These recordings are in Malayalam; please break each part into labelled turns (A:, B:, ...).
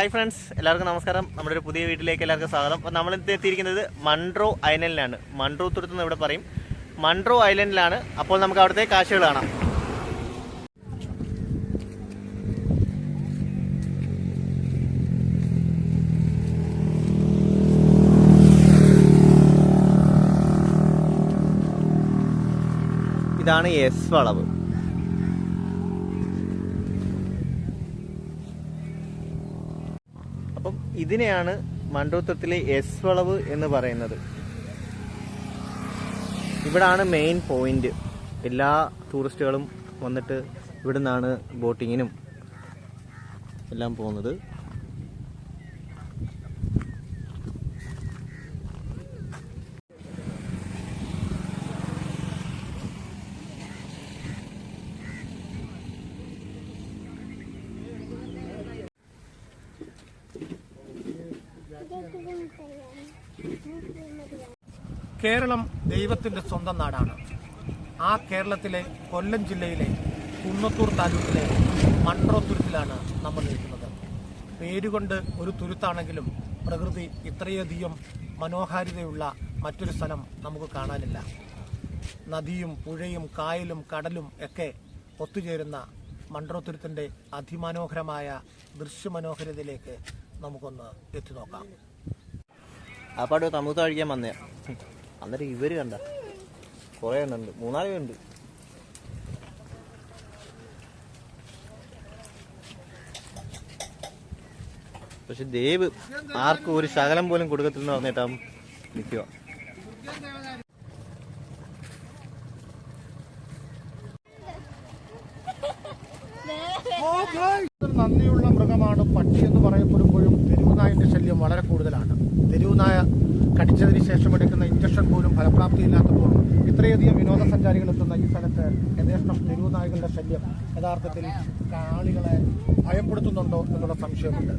A: ഹായ് ഫ്രണ്ട്സ്, എല്ലാവർക്കും നമസ്കാരം. നമ്മുടെ ഒരു പുതിയ വീട്ടിലേക്ക് എല്ലാവർക്കും സ്വാഗതം. അപ്പോൾ നമ്മൾ എത്തിയിരിക്കുന്നത് മൺട്രോ ഐലൻഡിലാണ്. മൺട്രോ തുരുത്ത് എന്ന് ഇവിടെ പറയും. മൺട്രോ ഐലൻഡിലാണ്. അപ്പോൾ നമുക്ക് അവിടുത്തെ കാഴ്ചകൾ കാണാം. ഇതാണ് എസ് വളവ്. അപ്പം ഇതിനെയാണ് മൺട്രോത്തുരത്തിലെ എസ് വളവ് എന്ന് പറയുന്നത്. ഇവിടാണ് മെയിൻ പോയിന്റ്. എല്ലാ ടൂറിസ്റ്റുകളും വന്നിട്ട് ഇവിടെ നിന്നാണ് ബോട്ടിങ്ങിനും എല്ലാം പോകുന്നത്.
B: കേരളം ദൈവത്തിൻ്റെ സ്വന്തം നാടാണ്. ആ കേരളത്തിലെ കൊല്ലം ജില്ലയിലെ കുന്നത്തൂർ താലൂക്കിലെ മൺട്രോ തുരുത്തിലാണ് നമ്മൾ നിൽക്കുന്നത്. പേരുകൊണ്ട് ഒരു തുരുത്താണെങ്കിലും പ്രകൃതി ഇത്രയധികം മനോഹാരിതയുള്ള മറ്റൊരു സ്ഥലം നമുക്ക് കാണാനില്ല. നദിയും പുഴയും കായലും കടലും ഒക്കെ ഒത്തുചേരുന്ന മൺട്രോ തുരുത്തിൻ്റെ അതിമനോഹരമായ ദൃശ്യമനോഹരിതയിലേക്ക് നമുക്കൊന്ന് എത്തി നോക്കാം.
A: അപ്പാട് തമുത്ത് കഴിക്കാൻ വന്നേ. അന്നേരം ഇവര് കണ്ട കുറെ എണ്ണുണ്ട്, 3-4 പേരുണ്ട്. പക്ഷെ ദേവ് ആർക്കും ഒരു ശകലം പോലും കൊടുക്കത്തില്ലെന്ന് പറഞ്ഞിട്ടാ നിൽക്കുക.
B: നന്ദിയുള്ള മൃഗമാണ് പട്ടി എന്ന് പറയപ്പെടുമ്പോഴും തെരുവുനായന്റെ ശല്യം വളരെ കൂടുതലാണ്. തെരുവുനായ കടിച്ചതിന് ശേഷം എടുക്കുന്ന ഇഞ്ചക്ഷൻ പോലും ഫലപ്രാപ്തിയില്ലാത്തപ്പോൾ ഇത്രയധികം വിനോദസഞ്ചാരികൾ എത്തുന്ന ഈ സ്ഥലത്ത് യഥേഷ്ടം തെരുവുനായകളുടെ ശല്യം യഥാർത്ഥത്തിൽ ആളുകളെ ഭയപ്പെടുത്തുന്നുണ്ടോ എന്നുള്ള സംശയമുണ്ട്.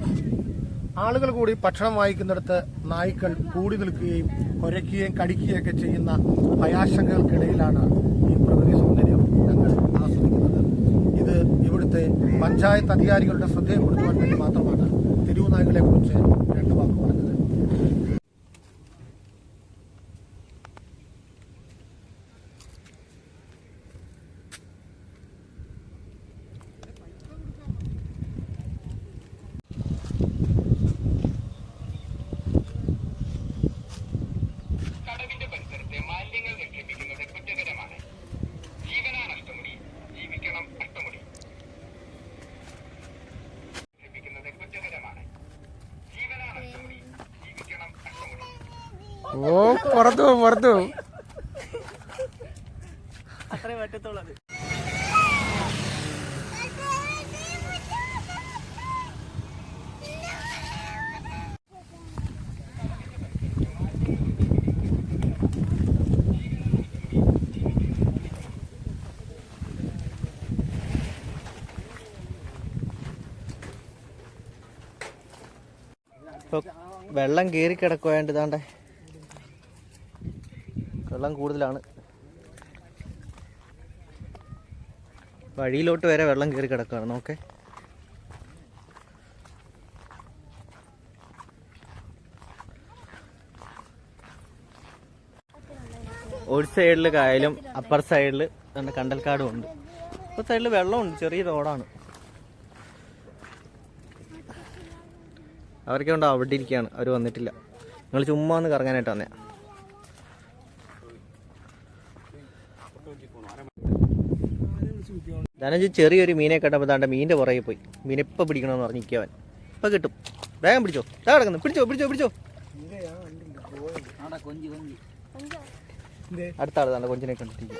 B: ആളുകൾ കൂടി ഭക്ഷണം വാങ്ങിക്കുന്നിടത്ത് നായ്ക്കൾ കൂടി നിൽക്കുകയും കുരയ്ക്കുകയും കടിക്കുകയൊക്കെ ചെയ്യുന്ന ഭയാശങ്കകൾക്കിടയിലാണ് ഈ പ്രകൃതി സൗന്ദര്യം ഞങ്ങൾ ആസ്വദിക്കുന്നത്. ഇത് ഇവിടുത്തെ പഞ്ചായത്ത് അധികാരികളുടെ ശ്രദ്ധയപ്പെടുത്തുവാൻ വേണ്ടി മാത്രമാണ് തെരുവുനായ്ക്കളെ കുറിച്ച് 2 വാക്ക് പറഞ്ഞത്.
C: ഓ പുറത്തു
A: അത്രേ പറ്റത്തുള്ളത്. വെള്ളം കയറി കിടക്കുവാണ്ട് ഇതാണ്ടേ വെള്ളം കൂടുതലാണ്. വഴിയിലോട്ട് വരെ വെള്ളം കയറി കിടക്കുകയാണ്. നോക്കേ, ഒരു സൈഡിൽ കായലും അപ്പർ സൈഡിൽ കണ്ടൽക്കാടും ഉണ്ട്. ഇപ്പർ സൈഡിൽ വെള്ളമുണ്ട്, ചെറിയ റോഡാണ്. അവരൊക്കെ ഉണ്ടോ അവിടെ ഇരിക്കുകയാണ്, അവർ വന്നിട്ടില്ല. നിങ്ങൾ ചുമ്മാ ഒന്ന് കറങ്ങാനായിട്ട് വന്നേ. ധനഞ്ച് ചെറിയൊരു മീനെ കേട്ടപ്പോൾ താണ്ട മീനിന്റെ പുറകെ പോയി. മീനെ ഇപ്പം പിടിക്കണമെന്ന് പറഞ്ഞ് നിൽക്കവൻ. ഇപ്പം കിട്ടും, വേഗം പിടിച്ചോ. ഇതാ കിടക്കുന്നു, പിടിച്ചോ. അടുത്ത ആള് താണ്ട കൊഞ്ചിനെ കണ്ടിട്ടിരിക്കും.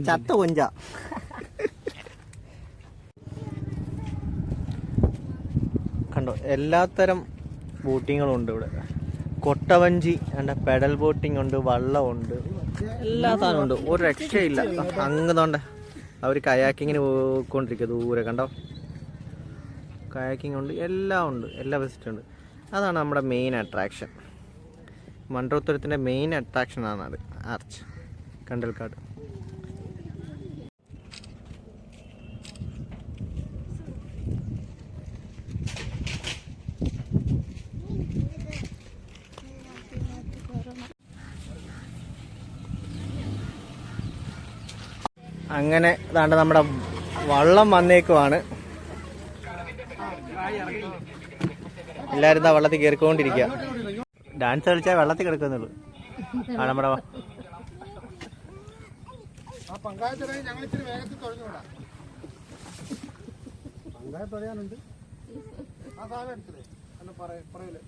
A: ചത്ത കൊഞ്ച. കണ്ടോ, എല്ലാത്തരം ബോട്ടിങ്ങും ഉണ്ട് ഇവിടെ. കൊട്ടവഞ്ചി ഉണ്ട്, പെഡൽ ബോട്ടിംഗ് ഉണ്ട്, വള്ളമുണ്ട്, എല്ലാ സാധനവും ഉണ്ട്. ഒരു രക്ഷയില്ല. അങ്ങ് അവർ കയാക്കിങ്ങിന് പോയിക്കൊണ്ടിരിക്കുക ദൂരെ. കണ്ടോ, കയാക്കിങ് ഉണ്ട്, എല്ലാം ഉണ്ട്, എല്ലാ ഫെസിലിറ്റി ഉണ്ട്. അതാണ് നമ്മുടെ മെയിൻ അട്രാക്ഷൻ. മൺട്രോ തുരുത്തിൻ്റെ മെയിൻ അട്രാക്ഷനാണ് അത്, ആർച്ച് കണ്ടൽക്കാട്. അങ്ങനെ ഇതാണ്ട് നമ്മുടെ വള്ളം വന്നേക്കുവാണ്. എല്ലാവരും ഇതാ വെള്ളത്തിൽ കയറിക്കൊണ്ടിരിക്കുക. ഡാൻസ് കളിച്ചാൽ വെള്ളത്തിൽ കിടക്കുന്നുള്ളൂ. ആ നമ്മുടെ
B: ഞങ്ങൾ ഇച്ചിരി വേഗത്തിൽ തുഴഞ്ഞുവിടാം. പങ്കായ തുഴയാനുണ്ട്. ആ സാധനം എടുത്തില്ലേ അല്ല പറയല്ലേ.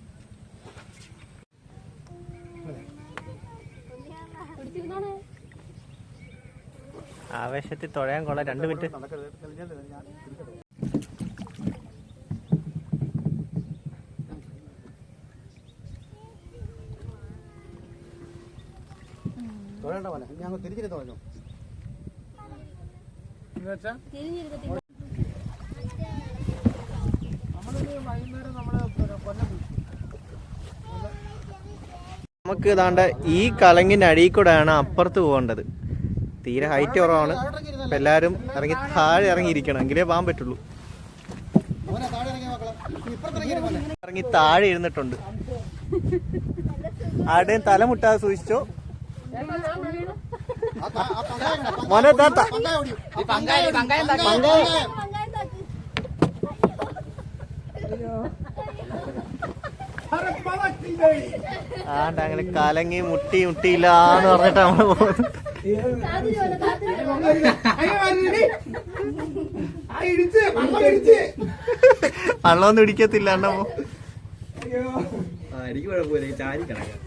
A: ആവേശത്തിൽ തുഴയാൻ കൊള്ളാം. 2 മിനിറ്റ്.
B: തുഴയേണ്ട പോലെ ഞങ്ങൾ തിരിച്ചിട്ട് തുഴഞ്ഞു. വൈകുന്നേരം നമ്മള് കൊല്ലം
A: നമുക്ക് ഇതാണ്ട് ഈ കലങ്ങിന്റെ അടിയിൽ കൂടെയാണ് അപ്പുറത്ത് പോകേണ്ടത്. തീരെ ഹൈറ്റ് കുറവാണ്. അപ്പം എല്ലാവരും ഇറങ്ങി താഴെ ഇറങ്ങിയിരിക്കണം, എങ്കിലേ പോകാൻ പറ്റുള്ളൂ. ഇറങ്ങി താഴെ ഇരുന്നിട്ടുണ്ട്. ആരുടെയും തലമുട്ടാതെ സൂക്ഷിച്ചോ. മോനെ താത്ത ആണ്ട് അങ്ങനെ കലങ്ങി മുട്ടിയില്ലാന്ന് പറഞ്ഞിട്ട് നമ്മള് പോകുന്നു. വള്ളമൊന്നും ഇടിക്കത്തില്ല. അണ്ണപ്പോ
C: എനിക്ക് കുഴപ്പമില്ല. ചാരി കിടക്കാം.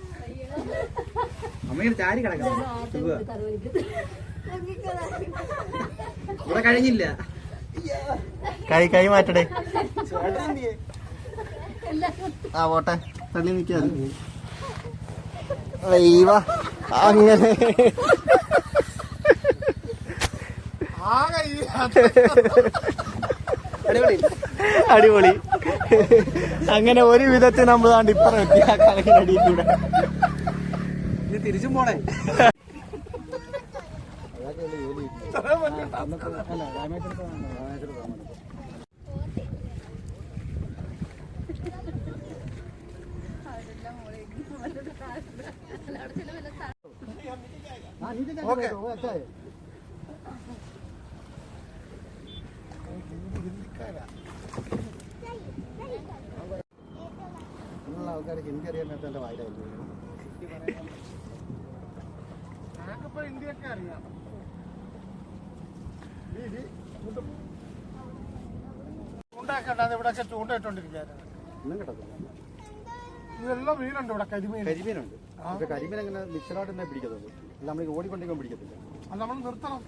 C: അമ്മയുടെ ചാരി കിടക്കാം. ഇവിടെ കഴിഞ്ഞില്ല.
A: കൈ മാറ്റടേ. ആ പോട്ടെ, തള്ളി നിൽക്കാതെ അങ്ങനെ. അടിപൊളി. അങ്ങനെ ഒരു വിധത്തിൽ നമ്മൾ താണ്ട് ഇപ്പറ എത്തി ആ കലങ്ങിനടിയിൽ കൂടെ.
C: ഇത് തിരിച്ചും പോണേ.
B: ആൾക്കാർക്ക് ഹിന്ദി അറിയാൻ എന്റെ വായിലായിരുന്നു. ഞങ്ങൾക്കിപ്പോ ഹിന്ദിയൊക്കെ അറിയാം. ചൂണ്ടൊക്കെ ഉണ്ടാകും. ഇവിടെ ചൂണ്ട ഇട്ടോണ്ടിരിക്കാനാണ്. ഒന്നും കിട്ടത്തില്ല. ഇതെല്ലാം മീനുണ്ട് ഇവിടെ. കരിമീനുണ്ട്. പക്ഷെ കരിമീൻ അങ്ങനെ മിക്സഡായിട്ട് തന്നെ പിടിക്കത്തുള്ളൂ. അല്ല നമ്മൾ ഓടിക്കൊണ്ടിരിക്കാൻ പിടിക്കത്തില്ല. അത് നമ്മൾ നിർത്തണം.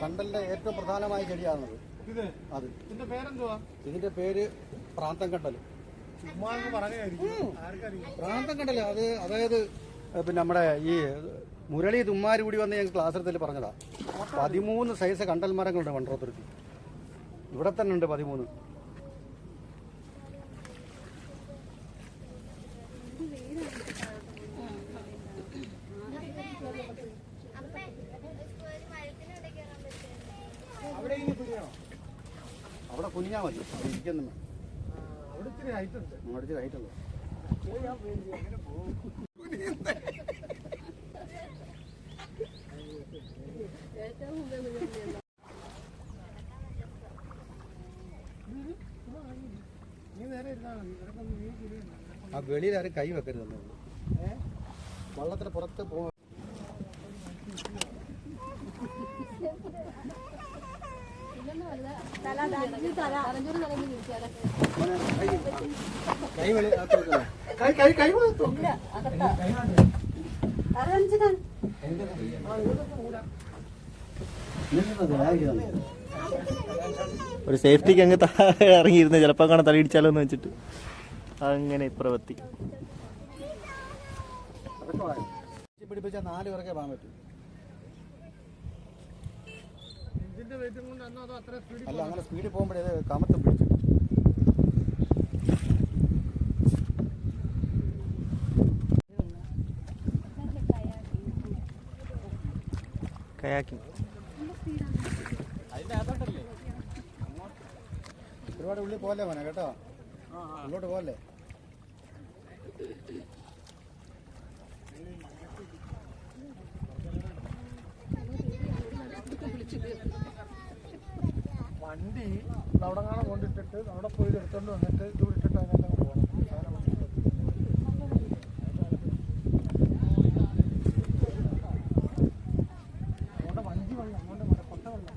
B: കണ്ടലിന്റെ ഏറ്റവും പ്രധാനമായ ചെടിയാണത്. അത് ഇതിന്റെ പേരെന്തുവാ? ഇതിന്റെ പേര് പ്രാന്തം കണ്ടൽ. പ്രാന്തം കണ്ടൽ അത് അതായത് പിന്നെ നമ്മുടെ ഈ മുരളി തുമ്മാര് കൂടി വന്ന് ഞങ്ങൾ ക്ലാസ് എടുത്തിൽ പറഞ്ഞതാ. 13 സൈസ് കണ്ടൽ മരങ്ങളുണ്ട് വണ്ടറത്തുരുത്തി. ഇവിടെ തന്നെ ഉണ്ട് 13. അവിടെ കുനിഞ്ഞാ മതി. ഇരിക്കുന്നു. അവിടെ ഇച്ചിരി ഹൈറ്റ് ഉണ്ട്. ആ വെളിയിൽ ആരും കൈ വെക്കരുത്. വള്ളത്തിന് പുറത്ത് പോ.
A: ഒരു സേഫ്റ്റിക്ക് അങ്ങ് ഇറങ്ങിയിരുന്നു. ചിലപ്പോൾ കാണാൻ തലയിടിച്ചാലോ എന്ന് വെച്ചിട്ട് അങ്ങനെ പ്രവൃത്തി
B: പിടിപ്പിച്ചാൽ 4 പേർക്കേ പോകാൻ പറ്റും. അല്ല അങ്ങനെ സ്പീഡിൽ പോകുമ്പോഴേ കമത്ത് പിടിച്ചു.
A: കയാക്കിങ്.
C: ഒരുപാട് ഉള്ളിൽ പോലെ മോനെ കേട്ടോ, ഉള്ളോട്ട് പോലെ.
B: വണ്ടി അവിടെ കാണാൻ കൊണ്ടിട്ടിട്ട് അവിടെ പോയി എടുത്തോണ്ട് വന്നിട്ട് ഇത് വിട്ടിട്ട് അതിനകത്ത് പോകണം. അവിടെ വഞ്ചി വെള്ളം അങ്ങോട്ട് കൊട്ട വെള്ളം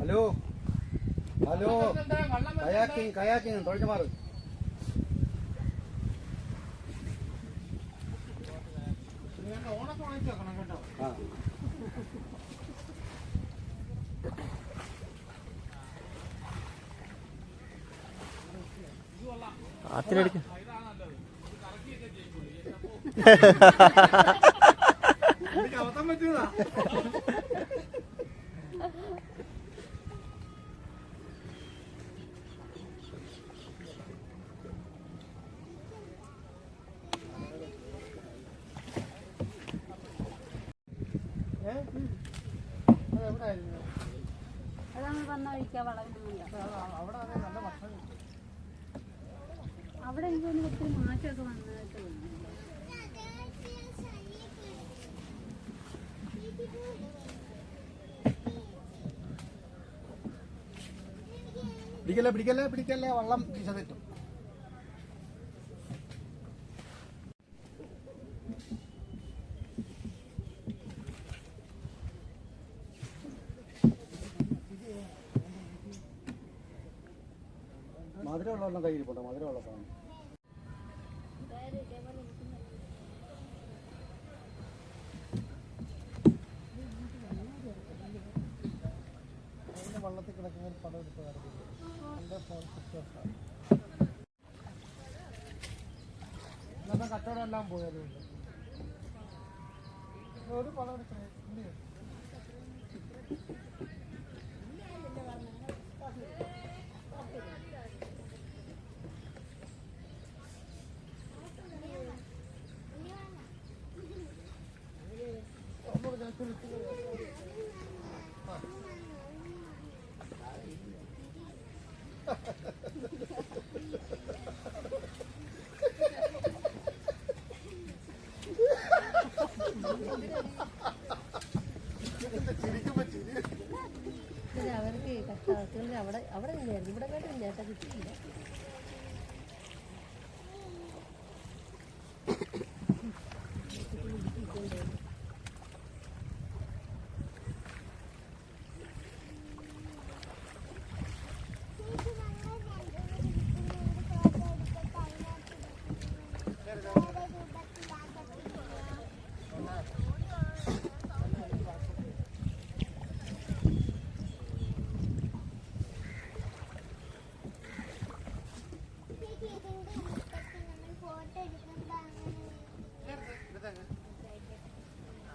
C: ഹലോ ഹലോ, കയാക്കിങ് തൊഴിൽ മാറ്.
B: ഓണൊക്കെ വാങ്ങിച്ചു വെക്കണം കേട്ടോ.
A: ആത്തിനടിക്ക
B: അവത്തം പറ്റിയതാ.
D: അവിടെ എനിക്ക് തോന്നുന്നു ഒത്തിരി മാറ്റമൊക്കെ വന്നതായിട്ട് തോന്നുന്നു.
B: പിടിക്കല്ലേ വള്ളം ദിശ തെറ്റും.
C: മധുരമുള്ള വെള്ളം കയ്യിൽ പോട്ടെ, മധുരമുള്ള സാധനം.
B: വള്ളത്തിൽ കിടക്കുന്ന ഒരു പടം എടുത്ത് നടക്കുന്നത് കച്ചവടം എല്ലാം പോയതുകൊണ്ട് ഒരു പടം എടുക്കണേ.
D: അവർക്ക് കഷ്ടത്തിൽ അവിടെ അവിടെ ഇല്ലായിരുന്നു, ഇവിടെ കേട്ടില്ല ചേട്ടാ, കിട്ടിയില്ല.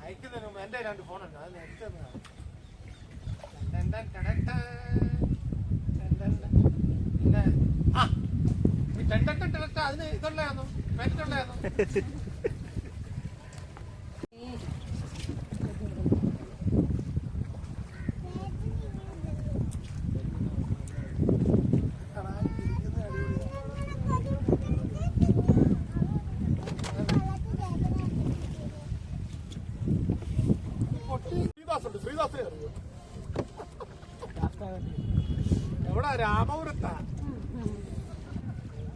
B: അയക്കുന്നതിന് മുമ്പ് എൻ്റെ 2 ഫോണുണ്ട്, അത് നേരത്തെ പിന്നെ അതിന് ഇതുള്ളതാണോ മേടിച്ചുള്ളതാണോ? ശ്രീദാസിനെ അറിയോ? എവിടാ? രാമപുരത്താ.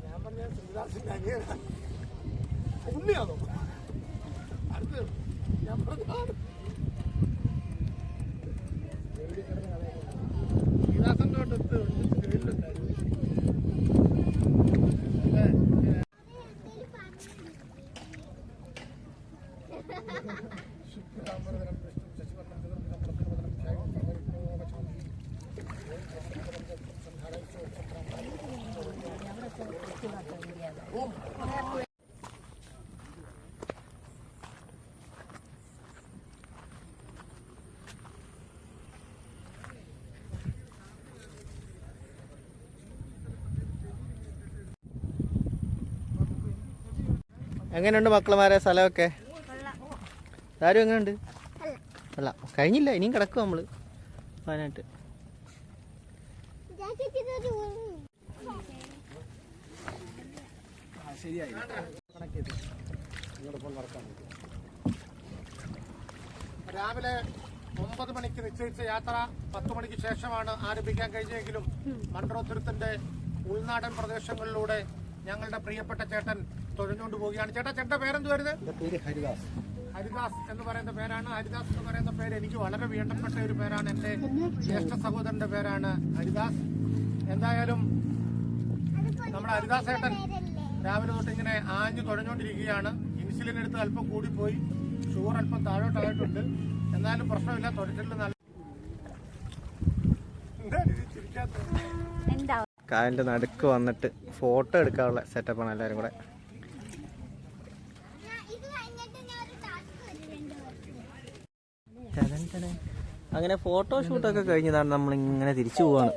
B: ഞാൻ പറഞ്ഞ ശ്രീദാസിന്റെ അനിയനാ. ഉണ്ണിയാണോ? അടുത്ത് ഞാൻ പറഞ്ഞു ശ്രീദാസന്റെ അടുത്ത് ജയിലുണ്ടായിരുന്നു. ശുക്രാമൃതരം വിഷ്ണു ശശിവർണ്ണം
A: എങ്ങനെയുണ്ട് മക്കളുമാരെ സ്ഥലമൊക്കെ? ആരും എങ്ങനെയുണ്ട്? അല്ല കഴിഞ്ഞില്ല, ഇനിയും കിടക്കും നമ്മള് വയനാട്ട്.
B: രാവിലെ 9 മണിക്ക് നിശ്ചയിച്ച യാത്ര 10 മണിക്ക് ശേഷമാണ് ആരംഭിക്കാൻ കഴിഞ്ഞെങ്കിലും മൺട്രോത്തുരുത്തിന്റെ ഉൾനാടൻ പ്രദേശങ്ങളിലൂടെ ഞങ്ങളുടെ പ്രിയപ്പെട്ട ചേട്ടൻ തുഴഞ്ഞുകൊണ്ട് പോവുകയാണ്. ചേട്ടന്റെ പേരെന്തുവായിരുന്നു?
C: ഹരിദാസ്.
B: ഹരിദാസ് എന്ന് പറയുന്ന പേരാണ്. ഹരിദാസ് എന്ന് പറയുന്ന പേര് എനിക്ക് വളരെ വേണ്ടപ്പെട്ട ഒരു പേരാണ്. എന്റെ ജ്യേഷ്ഠ സഹോദരന്റെ പേരാണ് ഹരിദാസ്. എന്തായാലും നമ്മുടെ ഹരിദാസ് ചേട്ടൻ രാവിലെ തൊട്ട് ഇങ്ങനെ ആഞ്ഞു തുഴഞ്ഞുകൊണ്ടിരിക്കുകയാണ്. ഇൻസുലിൻ എടുത്ത് അല്പം കൂടിപ്പോയി, ഷുഗർ അല്പം താഴോട്ടായിട്ടുണ്ട്. എന്നാലും പ്രശ്നമില്ല, തുഴച്ചിട്ട് നല്ല.
A: കായലിന്റെ നടുക്ക് വന്നിട്ട് ഫോട്ടോ എടുക്കാനുള്ള സെറ്റപ്പാണ് എല്ലാവരും കൂടെ. അങ്ങനെ ഫോട്ടോഷൂട്ടൊക്കെ കഴിഞ്ഞതാണ്, നമ്മളിങ്ങനെ തിരിച്ചു പോവാണ്.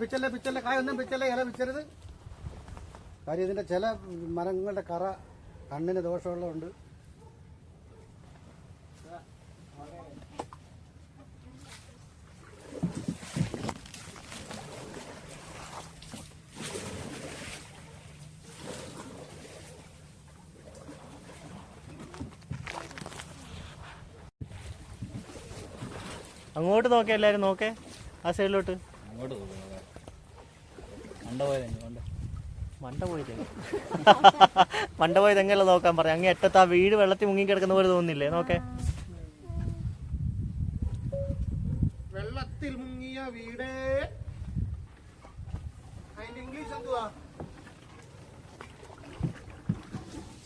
C: പിച്ചല്ലേ കായൊന്നും പിച്ചല്ലേ, ഇല പിച്ചരുത്. കാര്യം ഇതിന്റെ ചില മരങ്ങളുടെ കറ കണ്ണിന് ദോഷമുള്ളതുണ്ട്.
A: അങ്ങോട്ട് നോക്കേ, എല്ലാരും നോക്കേ, ആ സൈഡിലോട്ട്. മണ്ട പോയത് എങ്ങനെ നോക്കാൻ പറയാം. അങ്ങ് എട്ടത്ത് ആ വീട് വെള്ളത്തിൽ മുങ്ങിക്കിടക്കുന്ന പോലെ തോന്നുന്നില്ലേ? നോക്കേ,
B: വെള്ളത്തിൽ മുങ്ങിയ വീട്. അതിന്റെ ഇംഗ്ലീഷ് എന്തുവാ?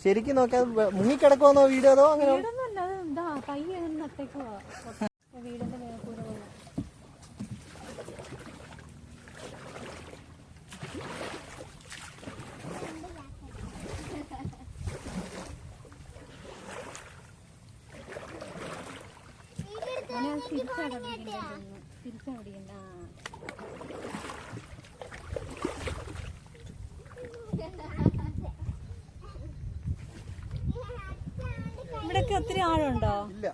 A: ശരിക്കും നോക്കിയാൽ മുങ്ങിക്കിടക്കുവാന്നോ വീട്? അതോ അങ്ങനെ
D: വീടിന്റെ മേൽക്കൂര തിരിച്ചടിക്കണ്ട. ഇവിടൊക്കെ ഒത്തിരി ആഴുണ്ടോ?
C: ഇല്ല.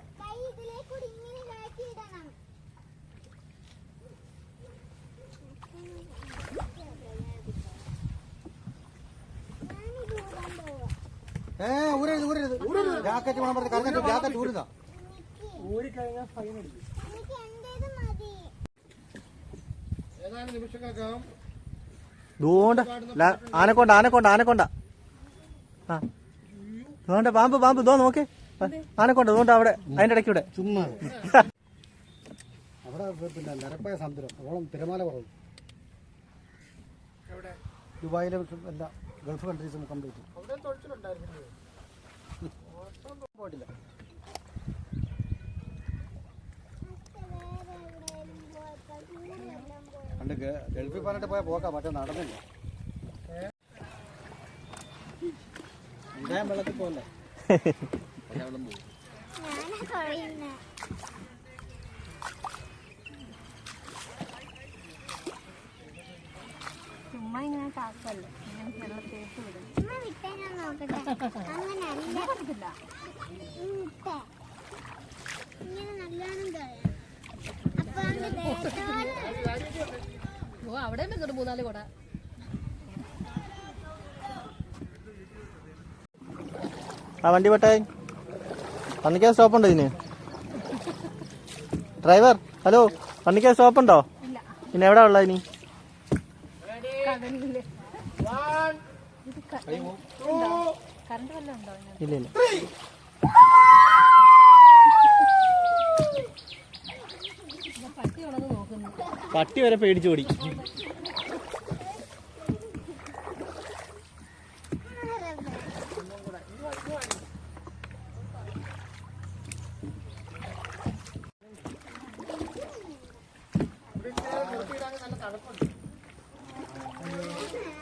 C: ഊരരുത്. ജാക്കറ്റ് വേണം പറഞ്ഞ് കറങ്ങിട്ട് ജാക്കറ്റ് ഊരുതാ.
B: ഊരിക്കഴിഞ്ഞാൽ ഫൈൻ അടിക്കും. ഏതാനും നിമിഷങ്ങൾക്കകം
A: ആനക്കൊണ്ട ആ അതുകൊണ്ട് പാമ്പ് ഇതോ നോക്കേ, ആനക്കൊണ്ട അതുകൊണ്ട് അവിടെ അതിന്റെ ഇടയ്ക്കൂടെ
C: ചുമ്മാ അവിടെ പിന്നെ നിരപ്പായ സമുദ്രം, ഓളം തിരമാല കുറവ്. ദുബായിലെ എല്ലാ ഗൾഫ് കൺട്രീസും കംപ്ലീറ്റ് പോയിട്ടില്ല. പണ്ട് ഗൾഫിൽ പറഞ്ഞിട്ട് പോയാൽ പോക്കാം, പക്ഷെ നടന്നില്ല. വെള്ളത്തിൽ പോകല്ലേ?
D: ചുമ്മാ ഇങ്ങനെ കാക്കല്ലേ, വെള്ളം തേച്ച് വിടും. ഓ അവിടെ 3-4 കൊട.
A: ആ വണ്ടി പെട്ടായി പന്നിക്കാൻ സ്റ്റോപ്പുണ്ടോ ഇതിന്? ഡ്രൈവർ, ഹലോ, വണ്ടിക്ക് സ്റ്റോപ്പ് ഉണ്ടോ? പിന്നെ എവിടെ ഉള്ളത് ഇനി? ഇല്ല ഇല്ല. പട്ടി വരെ പേടിച്ചോടി.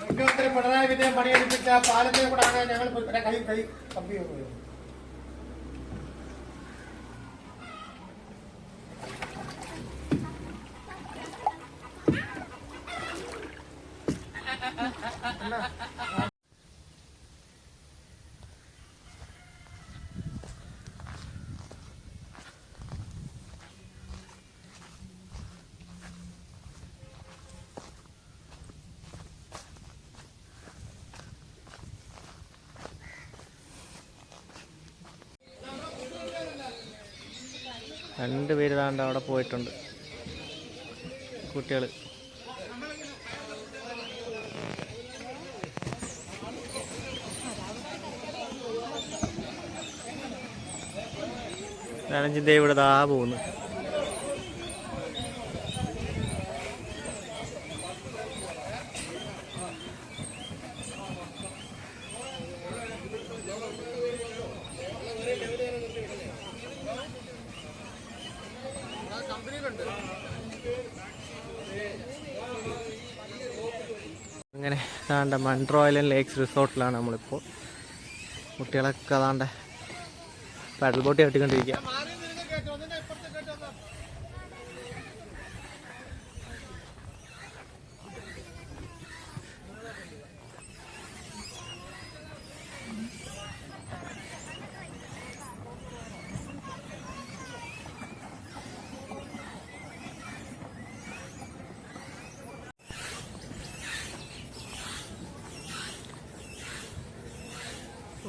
B: മുഖ്യമന്ത്രി പിണറായി വിജയൻ പണിയെടുപ്പിച്ച പാലത്തെ കൂടാണ് ഞങ്ങൾ കൈ കമ്പി വരുന്നത്.
A: രണ്ടുപേര് താണ്ട് അവിടെ പോയിട്ടുണ്ട്, കുട്ടികൾ. ഞാനഞ്ചിന്റെ ഇവിടെ ദാ പോകുന്നു. അങ്ങനെ അതാണ്ട് മൺട്രോ ഐലൻഡ് ലേക്സ് റിസോർട്ടിലാണ് നമ്മളിപ്പോൾ. കുട്ടികളൊക്കെ അതാണ്ട് പാഡൽ ബോട്ട് ചവിട്ടിക്കൊണ്ടിരിക്കുക.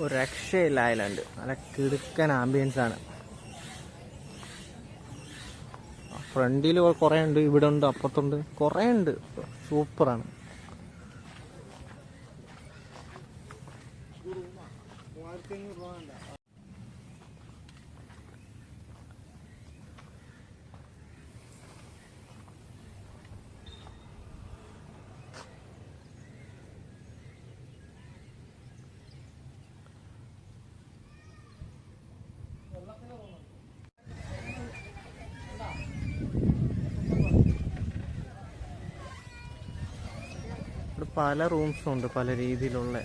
A: ഒരു രക്ഷയില്ല ഐലൻഡ്, നല്ല കിടുക്കൻ ആംബിയൻസ് ആണ്. ഫ്രണ്ടിൽ കുറേ ഉണ്ട്, ഇവിടെ ഉണ്ട്, അപ്പുറത്തുണ്ട്, കുറേ ഉണ്ട്. സൂപ്പറാണ്. ഇവിടെ പല റൂംസും ഉണ്ട്, പല രീതിയിലുള്ള.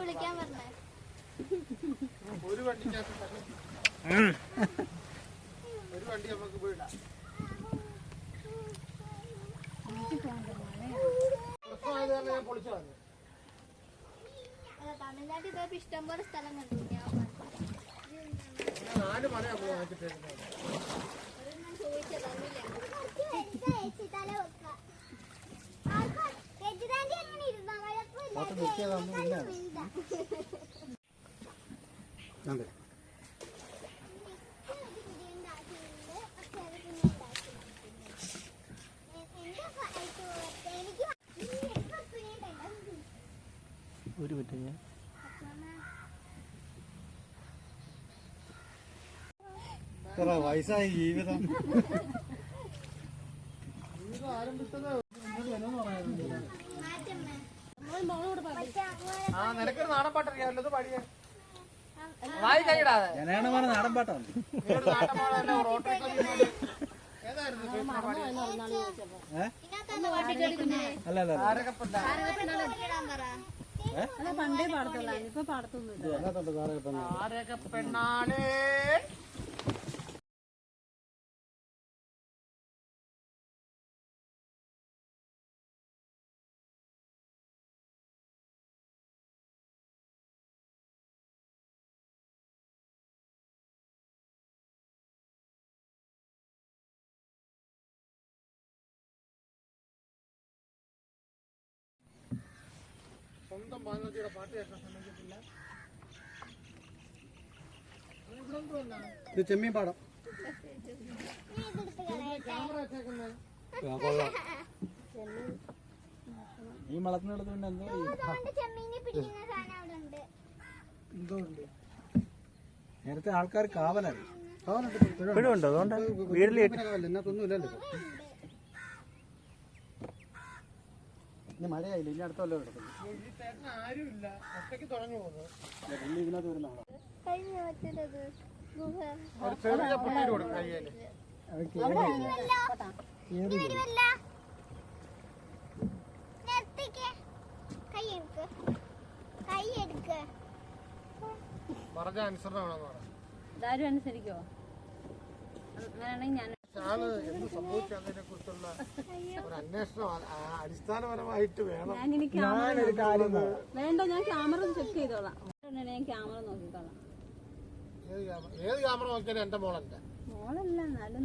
E: വിളിക്കാൻ പറഞ്ഞേ
B: ഒരു വണ്ടി നമുക്ക് പോയിടാം. പ്രശ്നമായത് കാരണം ഞാൻ പൊളിച്ചു കളഞ്ഞു.
E: തമിഴ്നാട്ടിൽ പോയപ്പോ ഇഷ്ടംപോലെ സ്ഥലം കണ്ടു ഞാൻ
B: 4 മല നമ്മൾ വാങ്ങിച്ചിട്ടുണ്ട്.
E: ഒരെണ്ണം ചോദിച്ചതന്നില്ല
C: അതെ.
A: ഒരു മിനിറ്റ് ഞാൻ
C: എത്ര വയസ്സായി ജീവിതം.
B: ആ നിനക്കൊരു നാടൻ പാട്ടറിയാമല്ലോ, ഇത് പാടിയേ.
C: ജനഗണ മന നാടൻ പാട്ടാണ്.
B: നീയൊരു നാടൻ പാടല്ലേ, റോട്ടറി ക്ലബ്ബിൽ ഏതായിരുന്നു ചേച്ചി പാടിയത്?
C: അല്ല അല്ല
D: പണ്ടേ പാടത്തുള്ള ഇപ്പൊ പാടത്തൊന്നുമില്ല.
C: അതിനകത്തുണ്ട് സാറേ പെണ്ണ്.
B: ആരൊക്കെ പെണ്ണാളേ. സ്വന്തം ഭാഗവതിയുടെ പാട്ട് കേൾക്കാൻ സമ്മതിക്കത്തില്ല.
C: ഇത് ചെമ്മീൻ പാടം.
B: ക്യാമറ വെച്ചേക്കുന്നത്
C: കൊള്ളാം. ഈ വളർത്തുന്നിടത്ത് പിന്നെ എന്തോ
E: ചെമ്മീനെ പിടിക്കുന്ന സാധനം അവിടെ ഉണ്ട്.
C: എന്തോ ഉണ്ട്. നേരത്തെ ആൾക്കാർ കാവലാണ്.
A: ഇപ്പോഴും ഉണ്ട്. അതുകൊണ്ട് വീട്ടിൽ
C: ഇതിനകത്തൊന്നും ഇല്ലല്ലോ. ഇനി മഴയായില്ല, ഇനി അടുത്ത വല്ലതും കിടക്കുന്നു.
B: ഈ ചേട്ടന് ആരുമില്ല, ഒറ്റയ്ക്ക് തുടങ്ങി പോകുന്നത്.
C: പുള്ളി ഇതിനകത്ത് വരുന്ന ആളാണ്.
E: കഴിഞ്ഞ മറ്റേത് ഗുഹ
B: ഒരു ചെറിയ പുള്ളിയുടെ കൊടുക്കും കയ്യേല്. പറഞ്ഞ അനുസരണമാണെന്ന് പറയാം.
D: ഇതാരും അനുസരിക്കോ? അങ്ങനെയാണെങ്കിൽ ഞാൻ
B: ആണ് എന്ത് സംഭവിച്ചതിനെ കുറിച്ചുള്ള ഒരു അന്വേഷണം അടിസ്ഥാനപരമായിട്ട് വേണം.
D: ഞാനൊരു കാര്യം വേണ്ട, ഞാൻ ക്യാമറ ചെക്ക് ചെയ്തോളാം. ഞാൻ ക്യാമറ നോക്കിക്കോളാം.
B: ഏത് ക്യാമറ നോക്കിയാലും എന്റെ മോളല്ല.
D: മോളല്ല എന്നാലും